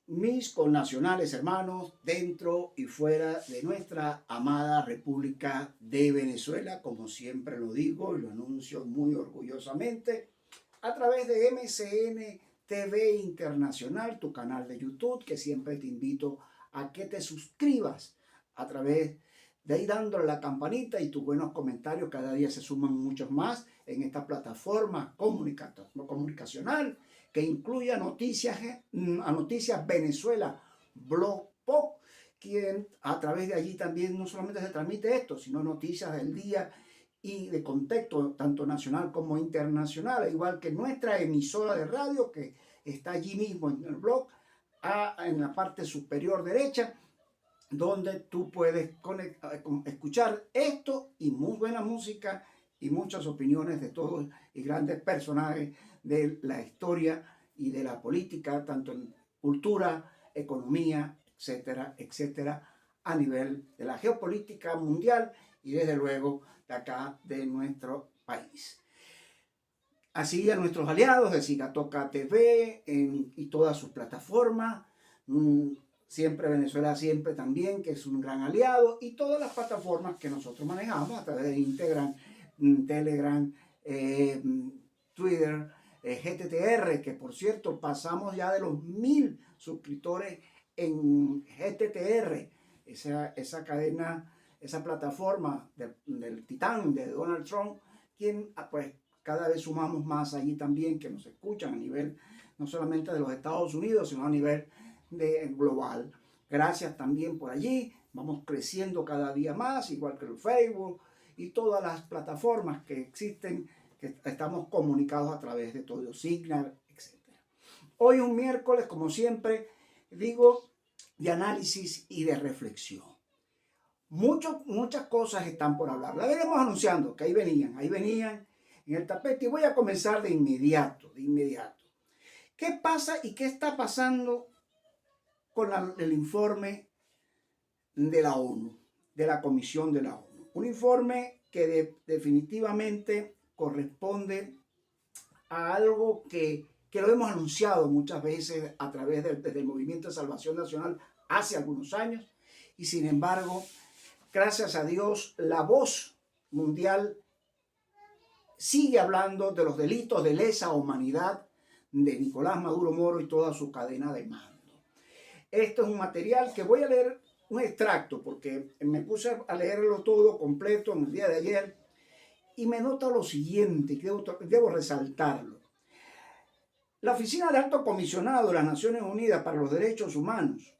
mis connacionales hermanos dentro y fuera de nuestra amada República de Venezuela, como siempre lo digo y lo anuncio muy orgullosamente, a través de MCN TV Internacional, tu canal de YouTube, que siempre te invito a que te suscribas a través de ahí dándole la campanita y tus buenos comentarios. Cada día se suman muchos más en esta plataforma comunicacional que incluye a Noticias Venezuela, Blog Pop, quien a través de allí también no solamente se transmite esto, sino noticias del día y de contexto tanto nacional como internacional, igual que nuestra emisora de radio que está allí mismo en el blog, en la parte superior derecha, donde tú puedes escuchar esto y muy buena música y muchas opiniones de todos y grandes personajes de la historia y de la política, tanto en cultura, economía, etcétera, etcétera, a nivel de la geopolítica mundial y desde luego de acá de nuestro país. Así a nuestros aliados de Sigatoka TV y todas sus plataformas, Siempre Venezuela Siempre también, que es un gran aliado, y todas las plataformas que nosotros manejamos a través de Instagram, Telegram, Twitter, GTTR, que por cierto pasamos ya de los 1000 suscriptores en GTTR, esa cadena, esa plataforma del titán de Donald Trump, quien pues cada vez sumamos más allí también que nos escuchan a nivel no solamente de los Estados Unidos, sino a nivel global. Gracias también por allí. Vamos creciendo cada día más, igual que el Facebook y todas las plataformas que existen, que estamos comunicados a través de todo, Signal, etc. Hoy un miércoles, como siempre, digo, de análisis y de reflexión. Muchas cosas están por hablar. Las veremos anunciando, que ahí venían en el tapete, y voy a comenzar de inmediato. ¿Qué pasa y qué está pasando con el informe de la ONU, de la Comisión de la ONU? Un informe que definitivamente corresponde a algo que lo hemos anunciado muchas veces a través del Movimiento de Salvación Nacional hace algunos años, y sin embargo, gracias a Dios, la voz mundial sigue hablando de los delitos de lesa humanidad de Nicolás Maduro Moro y toda su cadena de mando. Esto es un material que voy a leer un extracto porque me puse a leerlo todo completo en el día de ayer y me nota lo siguiente, que debo resaltarlo. La Oficina de Alto Comisionado de las Naciones Unidas para los Derechos Humanos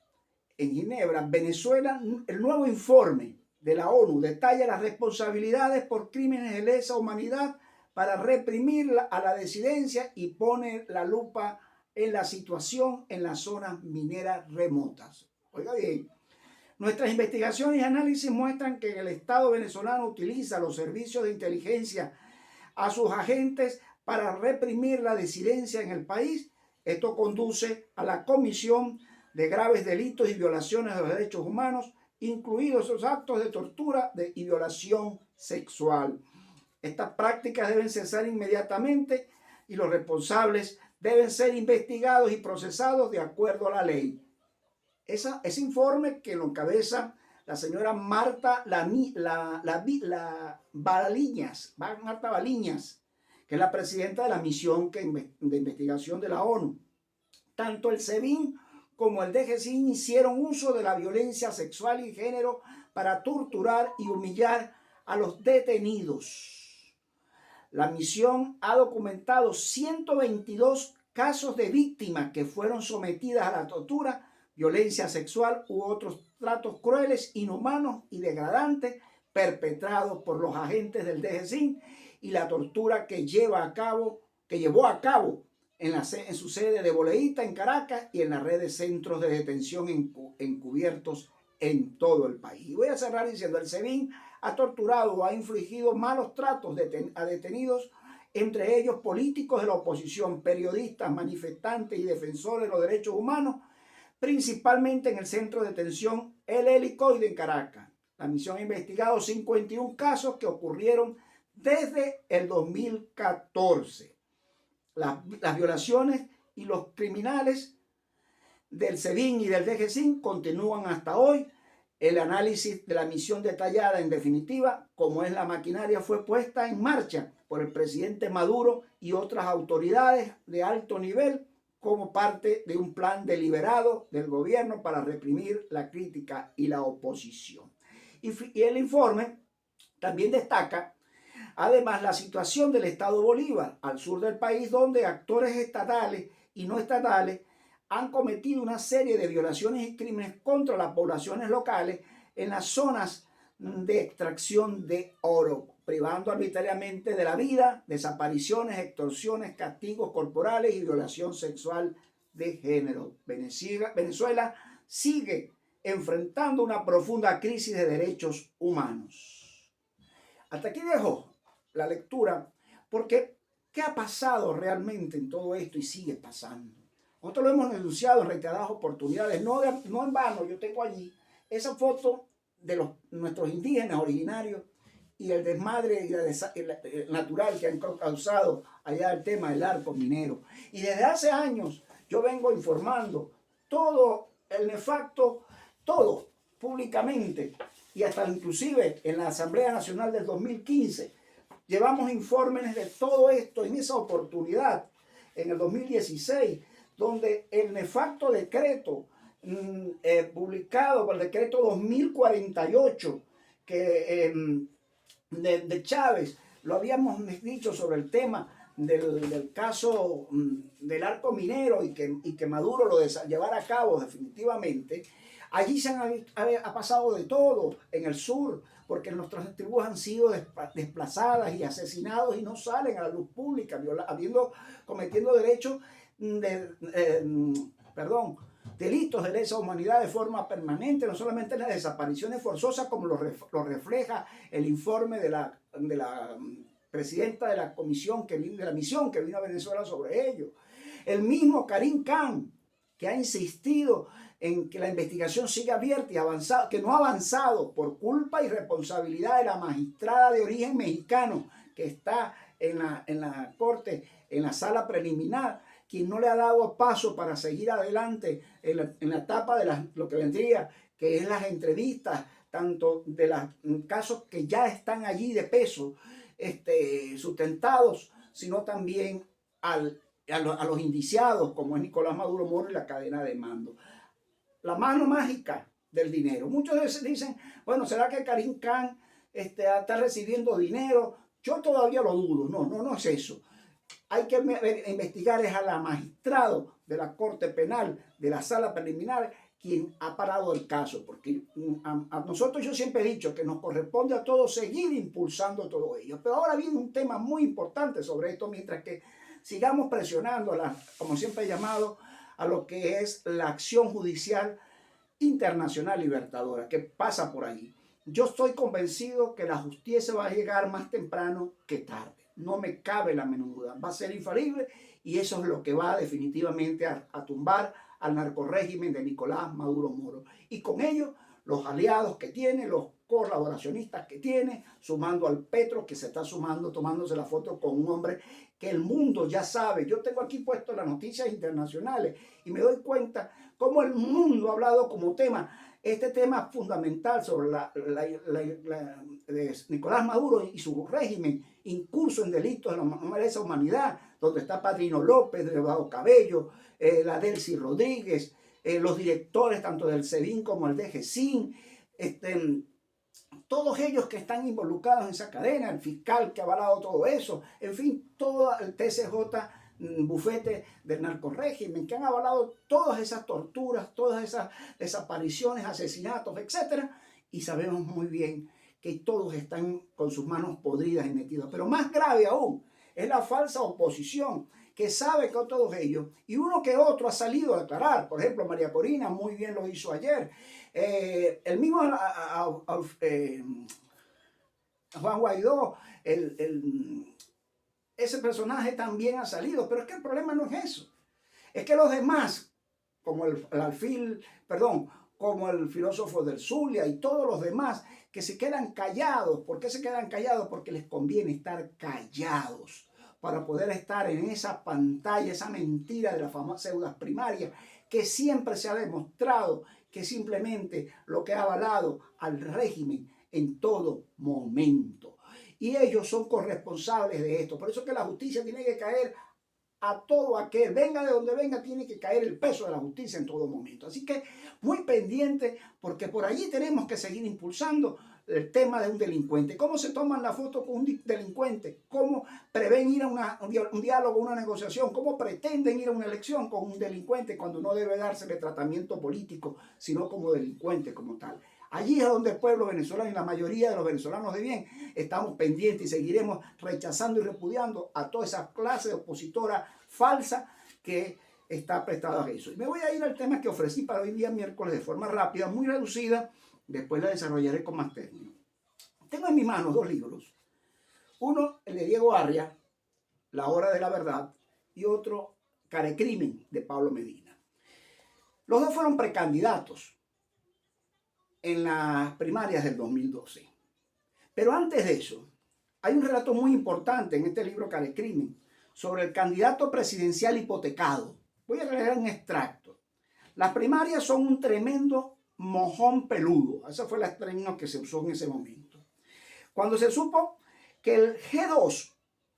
en Ginebra, Venezuela, el nuevo informe de la ONU detalla las responsabilidades por crímenes de lesa humanidad para reprimir a la disidencia y pone la lupa en la situación en las zonas mineras remotas. Oiga bien, nuestras investigaciones y análisis muestran que el Estado venezolano utiliza los servicios de inteligencia a sus agentes para reprimir la disidencia en el país. Esto conduce a la comisión de graves delitos y violaciones de los derechos humanos, incluidos esos actos de tortura y violación sexual. Estas prácticas deben cesar inmediatamente y los responsables deben ser investigados y procesados de acuerdo a la ley. Ese informe que lo encabeza la señora Marta Baliñas, que es la presidenta de la misión de investigación de la ONU. Tanto el SEBIN como el DGCIN hicieron uso de la violencia sexual y género para torturar y humillar a los detenidos. La misión ha documentado 122 casos de víctimas que fueron sometidas a la tortura, violencia sexual u otros tratos crueles, inhumanos y degradantes perpetrados por los agentes del DGCIN y la tortura que llevó a cabo en su sede de Boleíta en Caracas y en la red de centros de detención encubiertos en todo el país. Y voy a cerrar diciendo, el SEBIN ha torturado o ha infligido malos tratos a detenidos, entre ellos políticos de la oposición, periodistas, manifestantes y defensores de los derechos humanos, principalmente en el centro de detención El Helicoide en Caracas. La misión ha investigado 51 casos que ocurrieron desde el 2014. Las violaciones y los criminales del SEBIN y del DGCIN continúan hasta hoy. El análisis de la misión detallada, en definitiva, como es la maquinaria, fue puesta en marcha por el presidente Maduro y otras autoridades de alto nivel como parte de un plan deliberado del gobierno para reprimir la crítica y la oposición. Y el informe también destaca, además, la situación del estado Bolívar, al sur del país, donde actores estatales y no estatales han cometido una serie de violaciones y crímenes contra las poblaciones locales en las zonas de extracción de oro, privando arbitrariamente de la vida, desapariciones, extorsiones, castigos corporales y violación sexual de género. Venezuela sigue enfrentando una profunda crisis de derechos humanos. Hasta aquí dejo la lectura, porque ¿qué ha pasado realmente en todo esto y sigue pasando? Nosotros lo hemos denunciado en reiteradas oportunidades, no en vano. Yo tengo allí esa foto de nuestros indígenas originarios y el desmadre natural que han causado allá el tema del arco minero. Y desde hace años yo vengo informando todo el nefacto, todo públicamente, y hasta inclusive en la Asamblea Nacional del 2015 llevamos informes de todo esto. En esa oportunidad, en el 2016, donde el nefacto decreto publicado por el decreto 2048 de Chávez, lo habíamos dicho sobre el tema del caso del arco minero y que Maduro lo llevara a cabo definitivamente. Allí ha pasado de todo en el sur, porque nuestras tribus han sido desplazadas y asesinados y no salen a la luz pública, cometiendo delitos de lesa humanidad de forma permanente, no solamente las desapariciones forzosas, como lo refleja el informe de la presidenta de la comisión de la misión que vino a Venezuela sobre ello. El mismo Karim Khan, que ha insistido en que la investigación siga abierta y avanzado, que no ha avanzado por culpa y responsabilidad de la magistrada de origen mexicano que está en la corte, en la sala preliminar, quien no le ha dado paso para seguir adelante en la etapa de lo que vendría, que es las entrevistas, tanto de los casos que ya están allí de peso, sustentados, sino también a los indiciados, como es Nicolás Maduro Moro y la cadena de mando. La mano mágica del dinero. Muchos veces dicen, bueno, ¿será que Karim Khan está recibiendo dinero? Yo todavía lo dudo. No es eso. Hay que investigar es a la magistrado de la Corte Penal, de la Sala Preliminar, quien ha parado el caso, porque a nosotros, yo siempre he dicho que nos corresponde a todos seguir impulsando todo ello. Pero ahora viene un tema muy importante sobre esto, mientras que sigamos presionando, como siempre he llamado, a lo que es la acción judicial internacional libertadora, que pasa por allí. Yo estoy convencido que la justicia va a llegar más temprano que tarde. No me cabe la menor duda. Va a ser infalible y eso es lo que va definitivamente a tumbar al narcorrégimen de Nicolás Maduro Moro. Y con ello, los aliados que tiene, los colaboracionistas que tiene, sumando al Petro, que se está sumando, tomándose la foto con un hombre que el mundo ya sabe. Yo tengo aquí puesto las noticias internacionales y me doy cuenta cómo el mundo ha hablado como tema, este tema fundamental sobre de Nicolás Maduro y su régimen incurso en delitos de lesa humanidad, donde está Padrino López, Eduardo Cabello, la Delcy Rodríguez, los directores tanto del SEBIN como el DGCIN, todos ellos que están involucrados en esa cadena, el fiscal que ha avalado todo eso, en fin, todo el TCJ, bufete del narcorrégimen, que han avalado todas esas torturas, todas esas desapariciones, asesinatos, etc. Y sabemos muy bien que todos están con sus manos podridas y metidos. Pero más grave aún es la falsa oposición, que sabe que todos ellos, y uno que otro ha salido a declarar. Por ejemplo, María Corina muy bien lo hizo ayer. El mismo Juan Guaidó, ese personaje también ha salido. Pero es que el problema no es eso. Es que los demás, como como el filósofo del Zulia y todos los demás, que se quedan callados. ¿Por qué se quedan callados? Porque les conviene estar callados para poder estar en esa pantalla, esa mentira de las famosas pseudas primarias, que siempre se ha demostrado que simplemente lo que ha avalado al régimen en todo momento. Y ellos son corresponsables de esto. Por eso que la justicia tiene que caer a todo aquel, venga de donde venga, tiene que caer el peso de la justicia en todo momento. Así que muy pendiente, porque por allí tenemos que seguir impulsando el tema de un delincuente. ¿Cómo se toman la foto con un delincuente? ¿Cómo prevén ir a un diálogo, una negociación? ¿Cómo pretenden ir a una elección con un delincuente cuando no debe dársele tratamiento político, sino como delincuente como tal? Allí es donde el pueblo venezolano y la mayoría de los venezolanos de bien estamos pendientes y seguiremos rechazando y repudiando a toda esa clase de opositora falsa que está prestada a eso. Y me voy a ir al tema que ofrecí para hoy día miércoles de forma rápida, muy reducida, después la desarrollaré con más términos. Tengo en mis manos dos libros. Uno, el de Diego Arria, La Hora de la Verdad, y otro, Carecrimen, de Pablo Medina. Los dos fueron precandidatos en las primarias del 2012. Pero antes de eso, hay un relato muy importante en este libro Carecrimen sobre el candidato presidencial hipotecado. Voy a leer un extracto. Las primarias son un tremendo mojón peludo. Ese fue el término que se usó en ese momento. Cuando se supo que el G2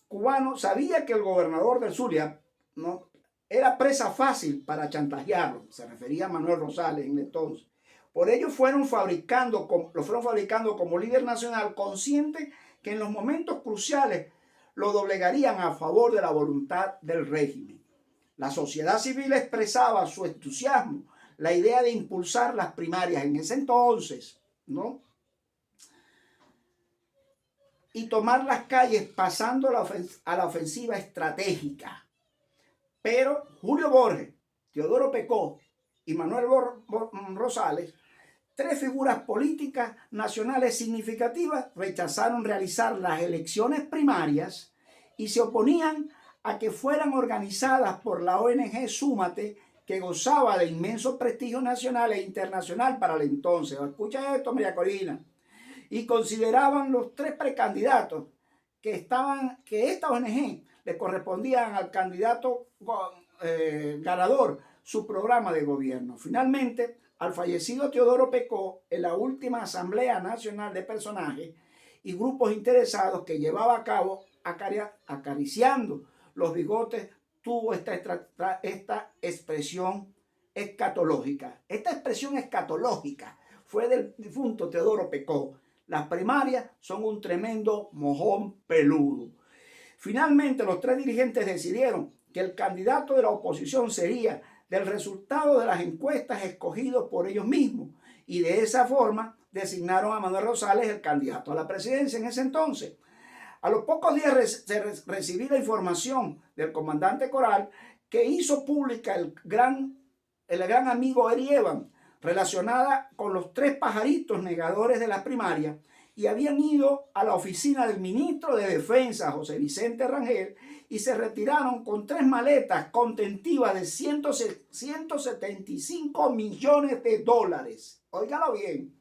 cubano sabía que el gobernador del Zulia no era presa fácil para chantajearlo, se refería a Manuel Rosales en entonces. Por ello lo fueron fabricando como líder nacional, consciente que en los momentos cruciales lo doblegarían a favor de la voluntad del régimen. La sociedad civil expresaba su entusiasmo, la idea de impulsar las primarias en ese entonces, ¿no? Y tomar las calles pasando a la ofensiva estratégica. Pero Julio Borges, Teodoro Pecó y Manuel Rosales, tres figuras políticas nacionales significativas, rechazaron realizar las elecciones primarias y se oponían a que fueran organizadas por la ONG Súmate, que gozaba de inmenso prestigio nacional e internacional para el entonces. Escucha esto, María Corina. Y consideraban los tres precandidatos que esta ONG le correspondían al candidato ganador su programa de gobierno. Finalmente, al fallecido Teodoro Pecó, en la última Asamblea Nacional de Personajes y grupos interesados que llevaba a cabo acariciando los bigotes, tuvo esta expresión escatológica. Esta expresión escatológica fue del difunto Teodoro Pecó. Las primarias son un tremendo mojón peludo. Finalmente, los tres dirigentes decidieron que el candidato de la oposición sería del resultado de las encuestas escogidos por ellos mismos, y de esa forma designaron a Manuel Rosales el candidato a la presidencia en ese entonces. A los pocos días recibí la información del comandante Coral, que hizo pública el gran amigo Eri Evan, relacionada con los tres pajaritos negadores de las primarias, y habían ido a la oficina del ministro de Defensa, José Vicente Rangel, y se retiraron con tres maletas contentivas de 175 millones de dólares. Óigalo bien.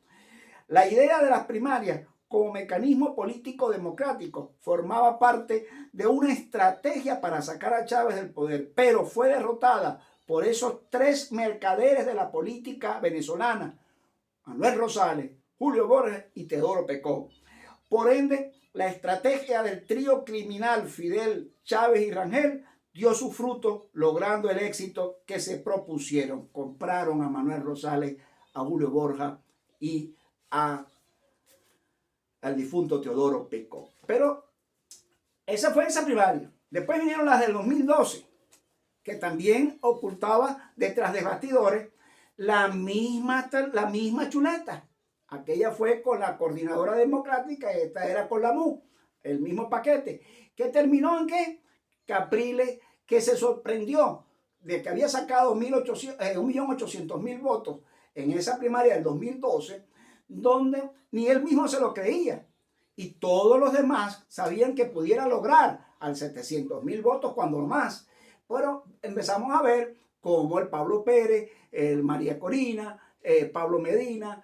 La idea de las primarias como mecanismo político democrático formaba parte de una estrategia para sacar a Chávez del poder, pero fue derrotada por esos tres mercaderes de la política venezolana: Manuel Rosales, Julio Borges y Teodoro Pecó. Por ende, la estrategia del trío criminal Fidel, Chávez y Rangel dio su fruto, logrando el éxito que se propusieron. Compraron a Manuel Rosales, a Julio Borges y al difunto Teodoro Pecó. Pero esa fue esa primaria. Después vinieron las del 2012, que también ocultaba detrás de bastidores la misma chuleta. Aquella fue con la Coordinadora Democrática y esta era con la MU, el mismo paquete. ¿Qué terminó en qué? Capriles, que se sorprendió de que había sacado 1.800.000 votos en esa primaria del 2012, donde ni él mismo se lo creía. Y todos los demás sabían que pudiera lograr al 700.000 votos cuando más. Pero empezamos a ver cómo el Pablo Pérez, el María Corina, Pablo Medina,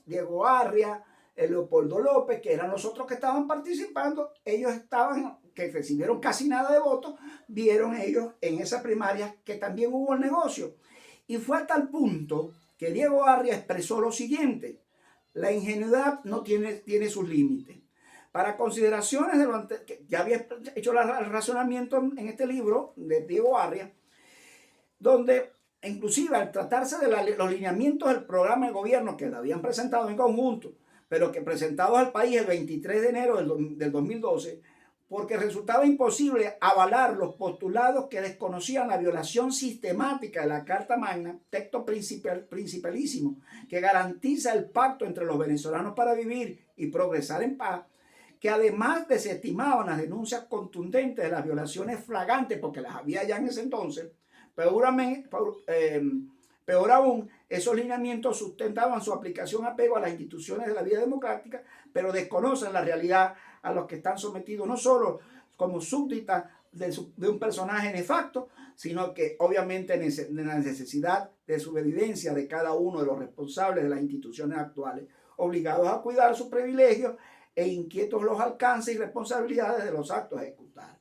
Diego Arria, Leopoldo López, que eran los otros que estaban participando. Ellos estaban, que recibieron casi nada de votos, vieron ellos en esa primaria que también hubo el negocio. Y fue hasta el punto que Diego Arria expresó lo siguiente: la ingenuidad no tiene sus límites. Para consideraciones de lo antes, que ya había hecho el razonamiento en este libro de Diego Arria, donde inclusive al tratarse de los lineamientos del programa de gobierno que lo habían presentado en conjunto, pero que presentados al país el 23 de enero del 2012, porque resultaba imposible avalar los postulados que desconocían la violación sistemática de la Carta Magna, texto principalísimo, que garantiza el pacto entre los venezolanos para vivir y progresar en paz, que además desestimaban las denuncias contundentes de las violaciones flagrantes, porque las había ya en ese entonces. Peor aún, esos lineamientos sustentaban su aplicación apego a las instituciones de la vida democrática, pero desconocen la realidad a los que están sometidos no solo como súbditas de un personaje nefasto, sino que obviamente en la necesidad de supervivencia de cada uno de los responsables de las instituciones actuales, obligados a cuidar sus privilegios e inquietos los alcances y responsabilidades de los actos ejecutados.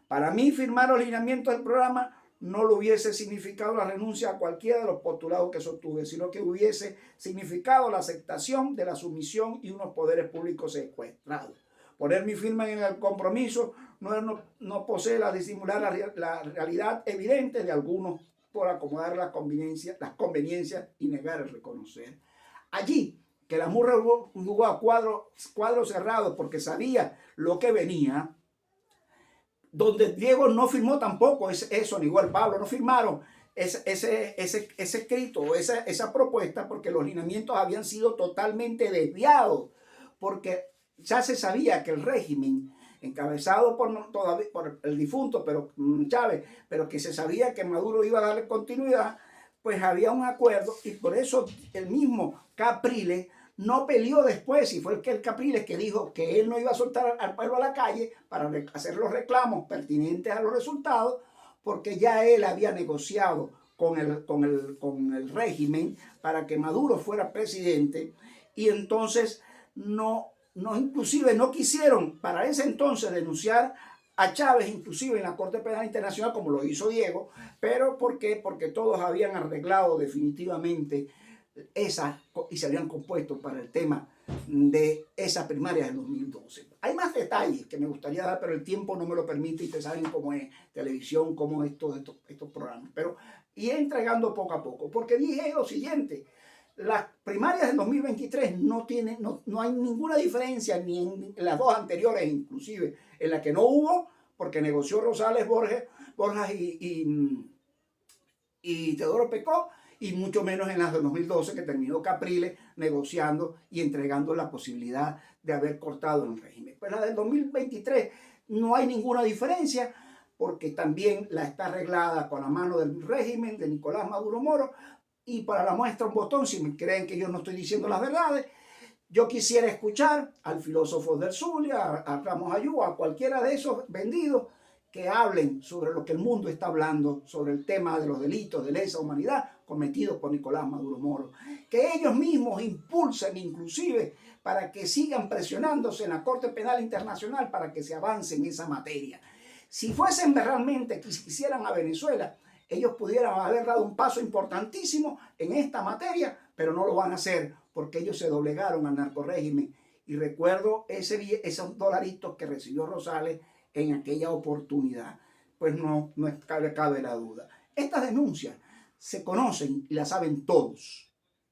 Para mí, firmar los lineamientos del programa no lo hubiese significado la renuncia a cualquiera de los postulados que sostuve, sino que hubiese significado la aceptación de la sumisión y unos poderes públicos secuestrados. Poner mi firma en el compromiso no posee la disimular la realidad evidente de algunos por acomodar las conveniencias y negar el reconocer. Allí, que la murra jugó a cuadro cerrado porque sabía lo que venía, donde Diego no firmó tampoco eso, ni igual Pablo, no firmaron ese escrito, esa propuesta, porque los lineamientos habían sido totalmente desviados, porque ya se sabía que el régimen, encabezado por el difunto Chávez, pero que se sabía que Maduro iba a darle continuidad, pues había un acuerdo, y por eso el mismo Capriles no peleó después, y fue el Capriles que dijo que él no iba a soltar al pueblo a la calle para hacer los reclamos pertinentes a los resultados, porque ya él había negociado con el régimen para que Maduro fuera presidente, y entonces inclusive no quisieron para ese entonces denunciar a Chávez, inclusive en la Corte Penal Internacional, como lo hizo Diego. ¿Pero por qué? Porque todos habían arreglado definitivamente y se habían compuesto para el tema de esa primaria del 2012. Hay más detalles que me gustaría dar, pero el tiempo no me lo permite, y ustedes saben cómo es televisión, cómo es estos programas. Pero iré entregando poco a poco, porque dije lo siguiente: las primarias del 2023 no hay ninguna diferencia, ni en las dos anteriores, inclusive en la que no hubo, porque negoció Rosales Borjas y Teodoro Pecó, y mucho menos en las del 2012, que terminó Capriles negociando y entregando la posibilidad de haber cortado el régimen. Pues la del 2023 no hay ninguna diferencia, porque también la está arreglada con la mano del régimen de Nicolás Maduro Moro. Y para la muestra un botón, si me creen que yo no estoy diciendo las verdades, yo quisiera escuchar al filósofo del Zulia, a Ramos Ayú, a cualquiera de esos vendidos que hablen sobre lo que el mundo está hablando, sobre el tema de los delitos de lesa humanidad cometidos por Nicolás Maduro Moro. Que ellos mismos impulsen inclusive para que sigan presionándose en la Corte Penal Internacional para que se avance en esa materia. Si fuesen realmente que quisieran a Venezuela, ellos pudieran haber dado un paso importantísimo en esta materia, pero no lo van a hacer porque ellos se doblegaron al narcorrégimen. Y recuerdo esos dolaritos que recibió Rosales en aquella oportunidad. Pues no cabe la duda. Estas denuncias se conocen y las saben todos.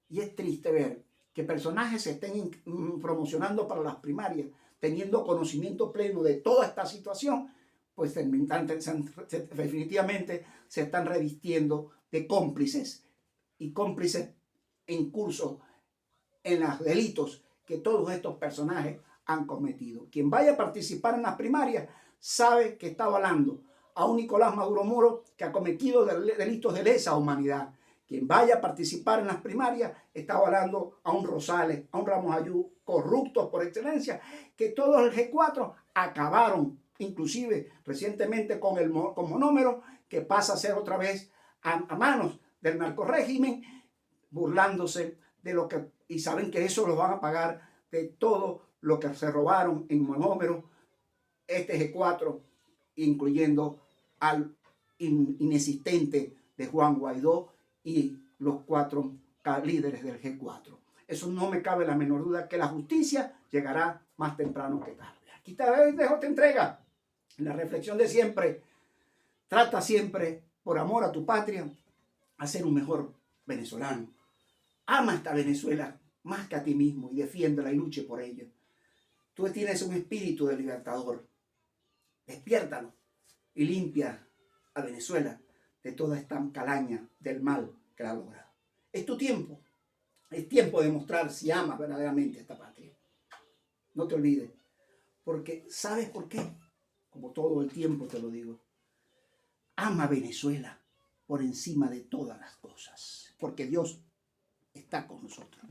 Y es triste ver que personajes se estén promocionando para las primarias, teniendo conocimiento pleno de toda esta situación, pues definitivamente se están revistiendo de cómplices, y cómplices en curso en los delitos que todos estos personajes han cometido. Quien vaya a participar en las primarias sabe que está avalando a un Nicolás Maduro Moro que ha cometido delitos de lesa humanidad. Quien vaya a participar en las primarias está avalando a un Rosales, a un Ramos Ayú, corruptos por excelencia, que todos el G4 acabaron, inclusive recientemente con Monómero, que pasa a ser otra vez a manos del narcorrégimen, burlándose de lo que, y saben que eso lo van a pagar de todo lo que se robaron en Monómero, este G4, incluyendo al inexistente de Juan Guaidó y los 4 líderes del G4. Eso no me cabe la menor duda, que la justicia llegará más temprano que tarde. Aquí te dejo esta entrega. La reflexión de siempre: trata siempre, por amor a tu patria, a ser un mejor venezolano. Ama esta Venezuela más que a ti mismo y defiéndela y luche por ella. Tú tienes un espíritu de libertador. Despiértalo y limpia a Venezuela de toda esta calaña del mal que la ha logrado. Es tu tiempo. Es tiempo de mostrar si amas verdaderamente esta patria. No te olvides. Porque, ¿sabes por qué? Como todo el tiempo te lo digo. Ama a Venezuela por encima de todas las cosas. Porque Dios está con nosotros.